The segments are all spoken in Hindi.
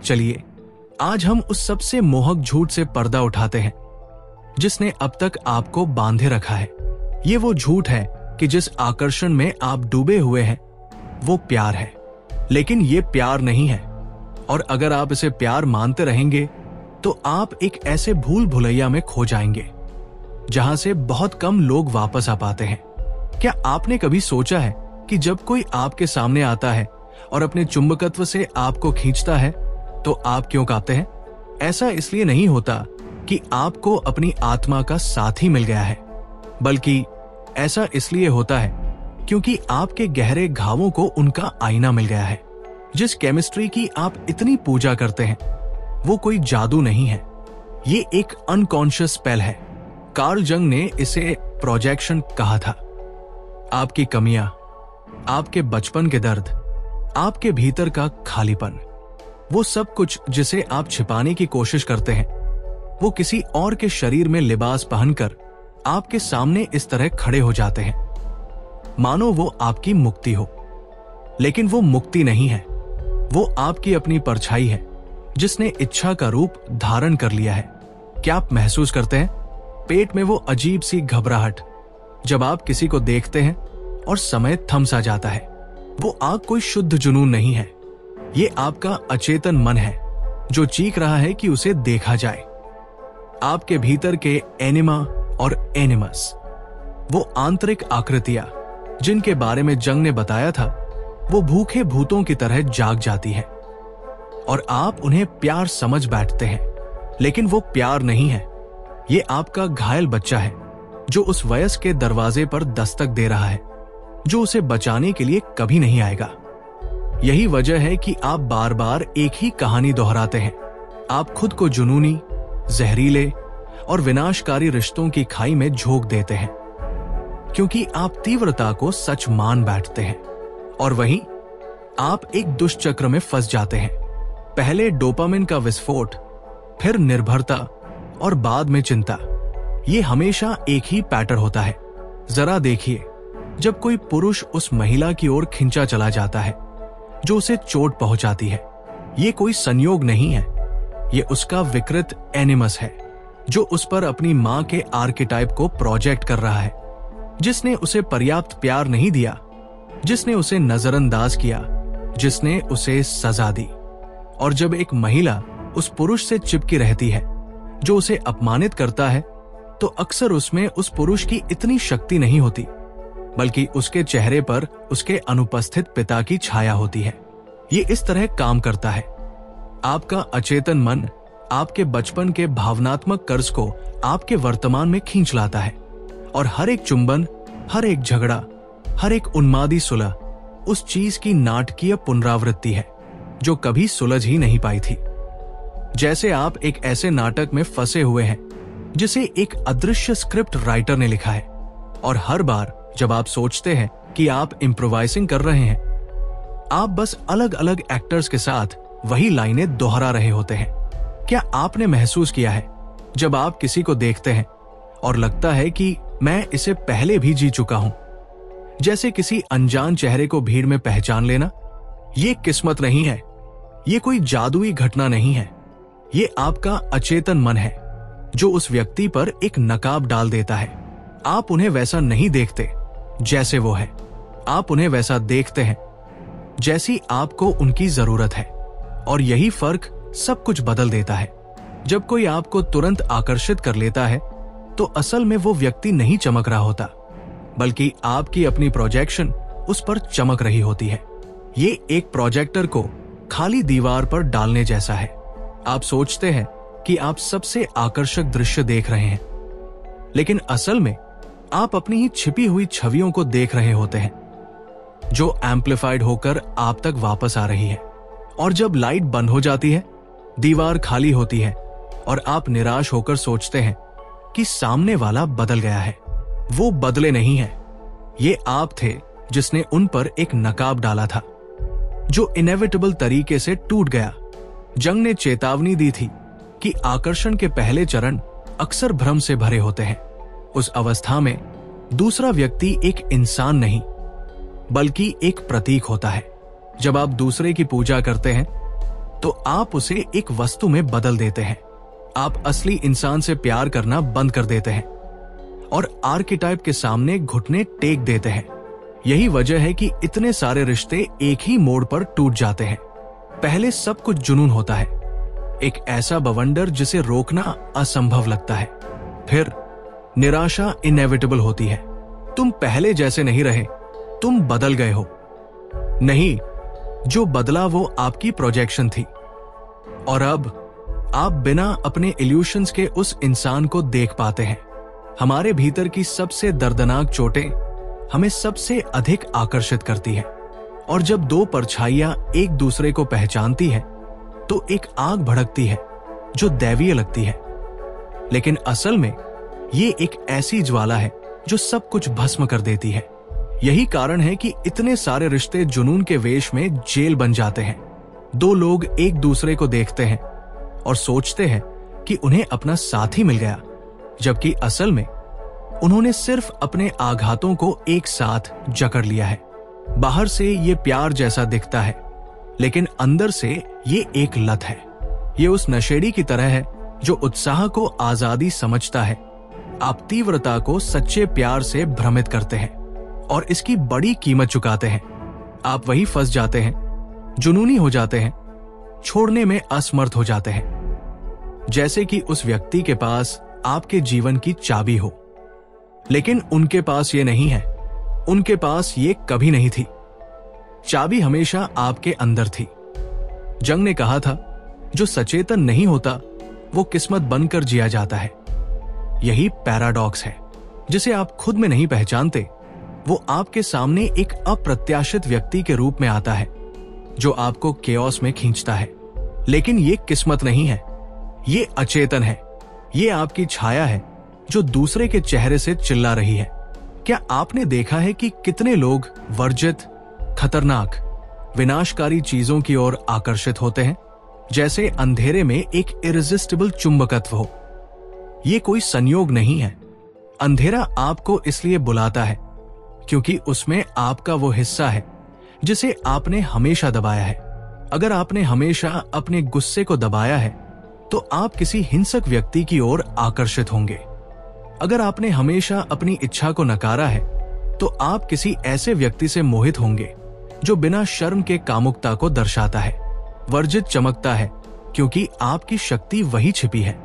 चलिए आज हम उस सबसे मोहक झूठ से पर्दा उठाते हैं जिसने अब तक आपको बांधे रखा है। ये वो झूठ है कि जिस आकर्षण में आप डूबे हुए हैं वो प्यार है, लेकिन ये प्यार नहीं है। और अगर आप इसे प्यार मानते रहेंगे तो आप एक ऐसे भूल भुलैया में खो जाएंगे जहां से बहुत कम लोग वापस आ पाते हैं। क्या आपने कभी सोचा है कि जब कोई आपके सामने आता है और अपने चुंबकत्व से आपको खींचता है तो आप क्यों कांपते हैं? ऐसा इसलिए नहीं होता कि आपको अपनी आत्मा का साथी मिल गया है, बल्कि ऐसा इसलिए होता है क्योंकि आपके गहरे घावों को उनका आईना मिल गया है। जिस केमिस्ट्री की आप इतनी पूजा करते हैं वो कोई जादू नहीं है, ये एक अनकॉन्शियस स्पेल है। कार्ल जंग ने इसे प्रोजेक्शन कहा था। आपकी कमियां, आपके बचपन के दर्द, आपके भीतर का खालीपन, वो सब कुछ जिसे आप छिपाने की कोशिश करते हैं, वो किसी और के शरीर में लिबास पहनकर आपके सामने इस तरह खड़े हो जाते हैं मानो वो आपकी मुक्ति हो। लेकिन वो मुक्ति नहीं है, वो आपकी अपनी परछाई है जिसने इच्छा का रूप धारण कर लिया है। क्या आप महसूस करते हैं पेट में वो अजीब सी घबराहट जब आप किसी को देखते हैं और समय थम सा जाता है? वो आग कोई शुद्ध जुनून नहीं है, ये आपका अचेतन मन है जो चीख रहा है कि उसे देखा जाए। आपके भीतर के एनिमा और एनिमस, वो आंतरिक आकृतियां जिनके बारे में जंग ने बताया था, वो भूखे भूतों की तरह जाग जाती है और आप उन्हें प्यार समझ बैठते हैं, लेकिन वो प्यार नहीं है। ये आपका घायल बच्चा है जो उस वयस्क के दरवाजे पर दस्तक दे रहा है, जो उसे बचाने के लिए कभी नहीं आएगा। यही वजह है कि आप बार बार एक ही कहानी दोहराते हैं। आप खुद को जुनूनी, जहरीले और विनाशकारी रिश्तों की खाई में झोंक देते हैं क्योंकि आप तीव्रता को सच मान बैठते हैं और वहीं आप एक दुष्चक्र में फंस जाते हैं। पहले डोपामिन का विस्फोट, फिर निर्भरता और बाद में चिंता। ये हमेशा एक ही पैटर्न होता है। जरा देखिए, जब कोई पुरुष उस महिला की ओर खिंचा चला जाता है जो उसे चोट पहुंचाती है, ये कोई संयोग नहीं है, ये उसका विकृत एनिमस है जो उस पर अपनी मां के आर्किटाइप को प्रोजेक्ट कर रहा है, जिसने उसे पर्याप्त प्यार नहीं दिया, जिसने उसे नजरअंदाज किया, जिसने उसे सजा दी। और जब एक महिला उस पुरुष से चिपकी रहती है जो उसे अपमानित करता है, तो अक्सर उसमें उस पुरुष की इतनी शक्ति नहीं होती, बल्कि उसके चेहरे पर उसके अनुपस्थित पिता की छाया होती है। ये इस तरह काम करता है। आपका अचेतन मन आपके बचपन के भावनात्मक कर्ज को आपके वर्तमान में खींच लाता है और हर एक चुंबन, हर एक झगड़ा, हर एक उन्मादी सुलह उस चीज की नाटकीय पुनरावृत्ति है जो कभी सुलझ ही नहीं पाई थी। जैसे आप एक ऐसे नाटक में फंसे हुए हैं जिसे एक अदृश्य स्क्रिप्ट राइटर ने लिखा है, और हर बार जब आप सोचते हैं कि आप इम्प्रोवाइजिंग कर रहे हैं, आप बस अलग अलग एक्टर्स के साथ वही लाइनें दोहरा रहे होते हैं। क्या आपने महसूस किया है जब आप किसी को देखते हैं और लगता है कि मैं इसे पहले भी जी चुका हूं? जैसे किसी अनजान चेहरे को भीड़ में पहचान लेना। ये किस्मत नहीं है, ये कोई जादुई घटना नहीं है, ये आपका अचेतन मन है जो उस व्यक्ति पर एक नकाब डाल देता है। आप उन्हें वैसा नहीं देखते जैसे वो है, आप उन्हें वैसा देखते हैं जैसी आपको उनकी जरूरत है। और यही फर्क सब कुछ बदल देता है। जब कोई आपको तुरंत आकर्षित कर लेता है तो असल में वो व्यक्ति नहीं चमक रहा होता, बल्कि आपकी अपनी प्रोजेक्शन उस पर चमक रही होती है। ये एक प्रोजेक्टर को खाली दीवार पर डालने जैसा है। आप सोचते हैं कि आप सबसे आकर्षक दृश्य देख रहे हैं, लेकिन असल में आप अपनी ही छिपी हुई छवियों को देख रहे होते हैं जो एम्प्लीफाइड होकर आप तक वापस आ रही है। और जब लाइट बंद हो जाती है, दीवार खाली होती है और आप निराश होकर सोचते हैं कि सामने वाला बदल गया है। वो बदले नहीं है, ये आप थे जिसने उन पर एक नकाब डाला था जो इनेविटेबल तरीके से टूट गया। जंग ने चेतावनी दी थी कि आकर्षण के पहले चरण अक्सर भ्रम से भरे होते हैं। उस अवस्था में दूसरा व्यक्ति एक इंसान नहीं बल्कि एक प्रतीक होता है। जब आप दूसरे की पूजा करते हैं तो आप उसे एक वस्तु में बदल देते हैं। आप असली इंसान से प्यार करना बंद कर देते हैं और आर्केटाइप के सामने घुटने टेक देते हैं। यही वजह है कि इतने सारे रिश्ते एक ही मोड़ पर टूट जाते हैं। पहले सब कुछ जुनून होता है, एक ऐसा बवंडर जिसे रोकना असंभव लगता है। फिर निराशा इनएविटेबल होती है। तुम पहले जैसे नहीं रहे, तुम बदल गए हो। नहीं, जो बदला वो आपकी प्रोजेक्शन थी। और अब आप बिना अपने इल्यूशंस के उस इंसान को देख पाते हैं। हमारे भीतर की सबसे दर्दनाक चोटें हमें सबसे अधिक आकर्षित करती है। और जब दो परछाइयां एक दूसरे को पहचानती हैं, तो एक आग भड़कती है जो दैवीय लगती है। लेकिन असल में ये एक ऐसी ज्वाला है जो सब कुछ भस्म कर देती है। यही कारण है कि इतने सारे रिश्ते जुनून के वेश में जेल बन जाते हैं। दो लोग एक दूसरे को देखते हैं और सोचते हैं कि उन्हें अपना साथी मिल गया, जबकि असल में उन्होंने सिर्फ अपने आघातों को एक साथ जकड़ लिया है। बाहर से ये प्यार जैसा दिखता है, लेकिन अंदर से ये एक लत है। ये उस नशेड़ी की तरह है जो उत्साह को आजादी समझता है। आप तीव्रता को सच्चे प्यार से भ्रमित करते हैं और इसकी बड़ी कीमत चुकाते हैं। आप वही फंस जाते हैं, जुनूनी हो जाते हैं, छोड़ने में असमर्थ हो जाते हैं। जैसे कि उस व्यक्ति के पास आपके जीवन की चाबी हो, लेकिन उनके पास ये नहीं है। उनके पास ये कभी नहीं थी। चाबी हमेशा आपके अंदर थी। जंग ने कहा था, जो सचेतन नहीं होता वो किस्मत बनकर जिया जाता है। यही पैराडॉक्स है जिसे आप खुद में नहीं पहचानते। वो आपके सामने एक अप्रत्याशित व्यक्ति के रूप में आता है जो आपको केओस में खींचता है। लेकिन ये किस्मत नहीं है, ये अचेतन है। ये आपकी छाया है जो दूसरे के चेहरे से चिल्ला रही है। क्या आपने देखा है कि कितने लोग वर्जित, खतरनाक, विनाशकारी चीजों की ओर आकर्षित होते हैं, जैसे अंधेरे में एक इरेजिस्टिबल चुंबकत्व हो। ये कोई संयोग नहीं है। अंधेरा आपको इसलिए बुलाता है क्योंकि उसमें आपका वो हिस्सा है जिसे आपने हमेशा दबाया है। अगर आपने हमेशा अपने गुस्से को दबाया है तो आप किसी हिंसक व्यक्ति की ओर आकर्षित होंगे। अगर आपने हमेशा अपनी इच्छा को नकारा है तो आप किसी ऐसे व्यक्ति से मोहित होंगे जो बिना शर्म के कामुकता को दर्शाता है। वर्जित चमकता है क्योंकि आपकी शक्ति वही छिपी है,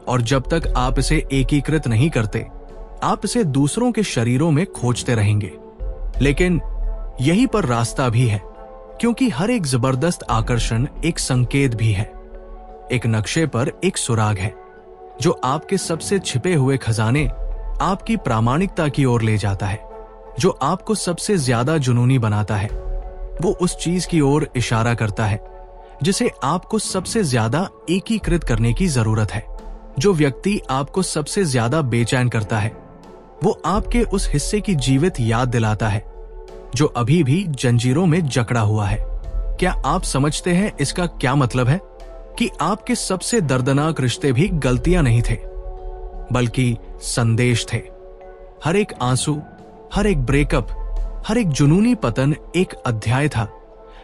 और जब तक आप इसे एकीकृत नहीं करते, आप इसे दूसरों के शरीरों में खोजते रहेंगे। लेकिन यही पर रास्ता भी है, क्योंकि हर एक जबरदस्त आकर्षण एक संकेत भी है। एक नक्शे पर एक सुराग है जो आपके सबसे छिपे हुए खजाने, आपकी प्रामाणिकता की ओर ले जाता है। जो आपको सबसे ज्यादा जुनूनी बनाता है वो उस चीज की ओर इशारा करता है जिसे आपको सबसे ज्यादा एकीकृत करने की जरूरत है। जो व्यक्ति आपको सबसे ज्यादा बेचैन करता है वो आपके उस हिस्से की जीवित याद दिलाता है जो अभी भी जंजीरों में जकड़ा हुआ है। क्या आप समझते हैं इसका क्या मतलब है? कि आपके सबसे दर्दनाक रिश्ते भी गलतियां नहीं थे, बल्कि संदेश थे। हर एक आंसू, हर एक ब्रेकअप, हर एक जुनूनी पतन एक अध्याय था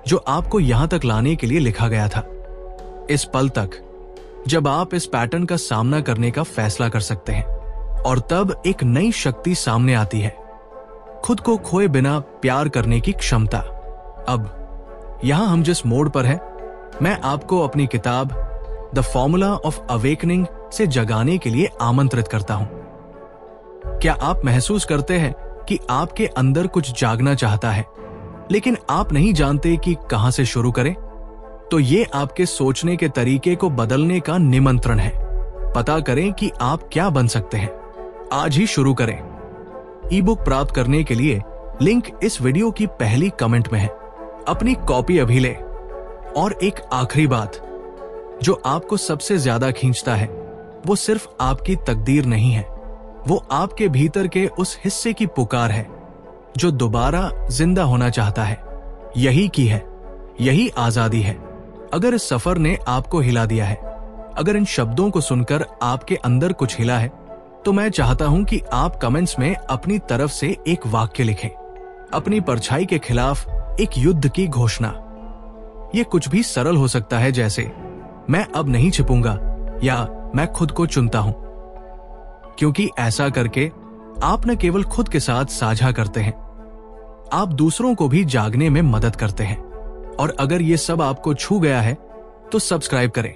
जो आपको यहां तक लाने के लिए लिखा गया था। इस पल तक जब आप इस पैटर्न का सामना करने का फैसला कर सकते हैं, और तब एक नई शक्ति सामने आती है, खुद को खोए बिना प्यार करने की क्षमता। अब यहां हम जिस मोड़ पर हैं, मैं आपको अपनी किताब द फॉर्मूला ऑफ अवेकनिंग से जगाने के लिए आमंत्रित करता हूं। क्या आप महसूस करते हैं कि आपके अंदर कुछ जागना चाहता है, लेकिन आप नहीं जानते कि कहां से शुरू करें? तो ये आपके सोचने के तरीके को बदलने का निमंत्रण है। पता करें कि आप क्या बन सकते हैं। आज ही शुरू करें। ई बुक प्राप्त करने के लिए लिंक इस वीडियो की पहली कमेंट में है। अपनी कॉपी अभी ले। और एक आखिरी बात, जो आपको सबसे ज्यादा खींचता है वो सिर्फ आपकी तकदीर नहीं है, वो आपके भीतर के उस हिस्से की पुकार है जो दोबारा जिंदा होना चाहता है। यही की है, यही आजादी है। अगर इस सफर ने आपको हिला दिया है, अगर इन शब्दों को सुनकर आपके अंदर कुछ हिला है, तो मैं चाहता हूं कि आप कमेंट्स में अपनी तरफ से एक वाक्य लिखें, अपनी परछाई के खिलाफ एक युद्ध की घोषणा। ये कुछ भी सरल हो सकता है, जैसे मैं अब नहीं छिपूंगा या मैं खुद को चुनता हूं। क्योंकि ऐसा करके आप न केवल खुद के साथ साझा करते हैं, आप दूसरों को भी जागने में मदद करते हैं। और अगर ये सब आपको छू गया है तो सब्सक्राइब करें,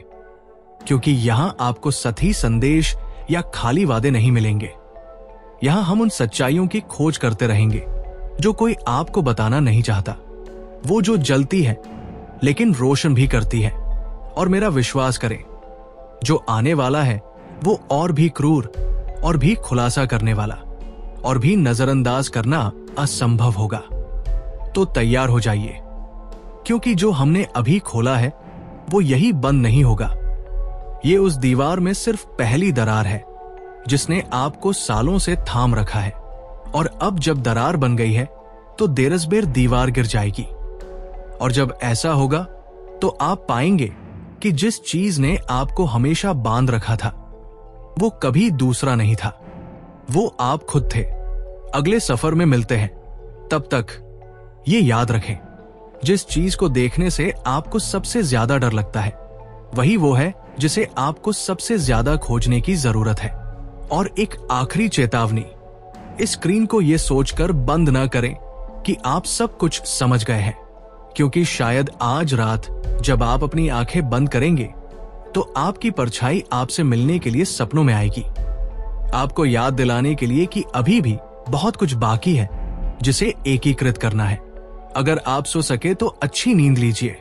क्योंकि यहां आपको सही संदेश या खाली वादे नहीं मिलेंगे। यहां हम उन सच्चाइयों की खोज करते रहेंगे जो कोई आपको बताना नहीं चाहता, वो जो जलती है लेकिन रोशन भी करती है। और मेरा विश्वास करें, जो आने वाला है वो और भी क्रूर और भी खुलासा करने वाला और भी नजरअंदाज करना असंभव होगा। तो तैयार हो जाइए, क्योंकि जो हमने अभी खोला है वो यही बंद नहीं होगा। ये उस दीवार में सिर्फ पहली दरार है जिसने आपको सालों से थाम रखा है। और अब जब दरार बन गई है तो देरसबेर दीवार गिर जाएगी। और जब ऐसा होगा तो आप पाएंगे कि जिस चीज ने आपको हमेशा बांध रखा था वो कभी दूसरा नहीं था, वो आप खुद थे। अगले सफर में मिलते हैं, तब तक ये याद रखें, जिस चीज को देखने से आपको सबसे ज्यादा डर लगता है वही वो है जिसे आपको सबसे ज्यादा खोजने की जरूरत है। और एक आखिरी चेतावनी, इस स्क्रीन को यह सोचकर बंद ना करें कि आप सब कुछ समझ गए हैं, क्योंकि शायद आज रात जब आप अपनी आंखें बंद करेंगे तो आपकी परछाई आपसे मिलने के लिए सपनों में आएगी, आपको याद दिलाने के लिए कि अभी भी बहुत कुछ बाकी है जिसे एकीकृत करना है। अगर आप सो सके तो अच्छी नींद लीजिए।